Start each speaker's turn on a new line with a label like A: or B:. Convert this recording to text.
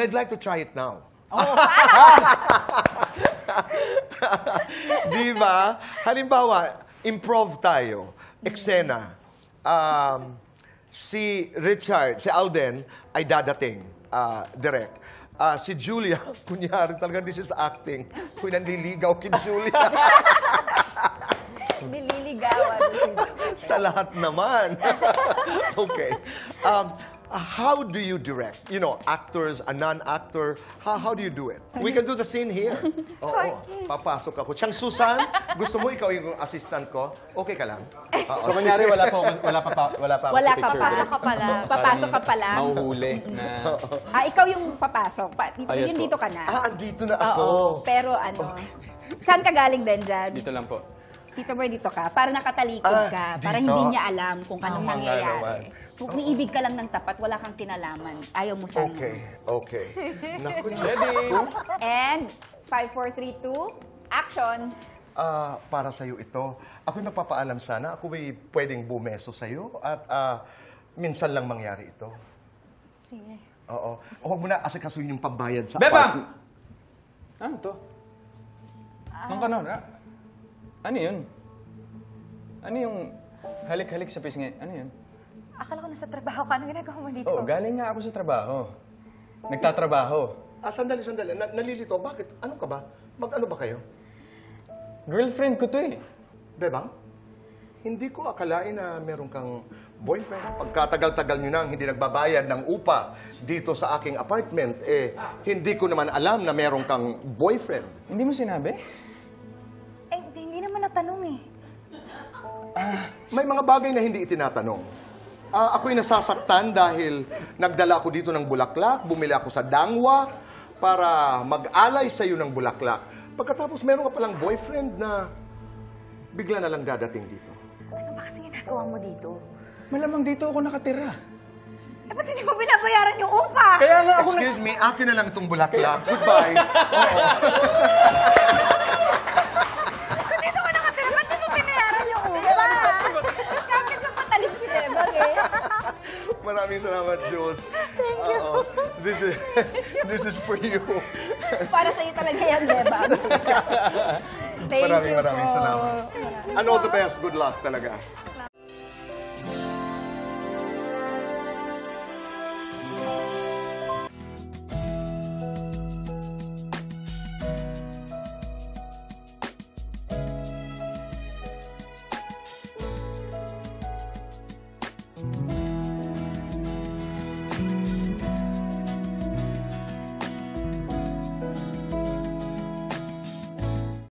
A: I'd like to try it now.
B: Oh,
A: Di ba? Halimbawa, improv tayo. Eksena. Si Richard, si Alden, ay dadating. Direct. Si Julia, kunyari talaga, this is acting. Kung nandiligaw kay Julia.
B: nililigawan.
A: Sa lahat naman. Okay. How do you direct? You know, actors, a non-actor, how do you do it? We can do the scene here. Oo, papasok ako. Chang Susan, gusto mo ikaw yung assistant ko? Okay ka lang?
C: So, kunyari, wala pa ako sa picture.
B: Papasok ka pala. Papasok ka pala.
C: Mahuhuli na...
B: Ikaw yung papasok.
C: Ayos
B: Yun
C: po.
B: dito ka na.
A: Andito na ako.
B: Oo, pero ano, saan ka galing din dyan?
C: Dito lang po.
B: Tito Boy, dito ka. Para nakatalikod ka. Para
A: dito?
B: hindi niya alam kung anong
A: Tama nga
B: nangyayari.
A: naman.
B: Kung niibig ka lang ng tapat, wala kang kinalaman. Ayaw mo sana.
A: Okay. Naku, Diyos ko.
B: And 5, 4, 3, 2, action!
A: Para sa'yo ito. Ako'y magpapaalam sana. Ako ay pwedeng bumeso sa'yo at minsan lang mangyari ito.
B: Sige.
A: Oo. O huwag mo na asikasuhin yung pambayad sa...
C: Bebang! Ano to? Mang kanon, ano yun? Ano yung halik-halik sa pisngi? Ano yun?
B: Akala ko nasa trabaho ka. Anong ginagawa mo dito?
C: Oo, galing nga ako sa trabaho. Nagtatrabaho.
A: Sandali. Nalilito. Bakit? Ano ka ba? Mag-ano ba kayo?
C: Girlfriend ko to eh.
A: Bebang? Hindi ko akalain na meron kang boyfriend. Pagkatagal-tagal nyo nang hindi nagbabayad ng upa dito sa aking apartment, hindi ko naman alam na meron kang boyfriend.
C: Hindi mo sinabi?
B: Hindi naman natanong eh.
A: May mga bagay na hindi itinatanong. Ako'y nasasaktan dahil nagdala ako dito ng bulaklak, bumili ako sa Dangwa para mag-alay sa iyo ng bulaklak. Pagkatapos meron ka palang boyfriend na bigla na lang dadating dito.
B: Ano ba kasi ginagawa mo dito?
C: Malamang dito ako nakatira.
B: Ba't hindi mo binabayaran yung upa?
C: Kaya nga ako
A: Excuse me, akin na lang itong bulaklak. Goodbye.
B: Dito ka nakatira, ba't di mo binayaran yung upa? Kapit sa patalim si Bebang eh.
A: Maraming salamat, Jules.
B: Thank you.
A: This is for you.
B: Para sa'yo talaga yan, Bebang. Thank you
A: Maraming
B: po.
A: salamat. And all the best. Good luck talaga.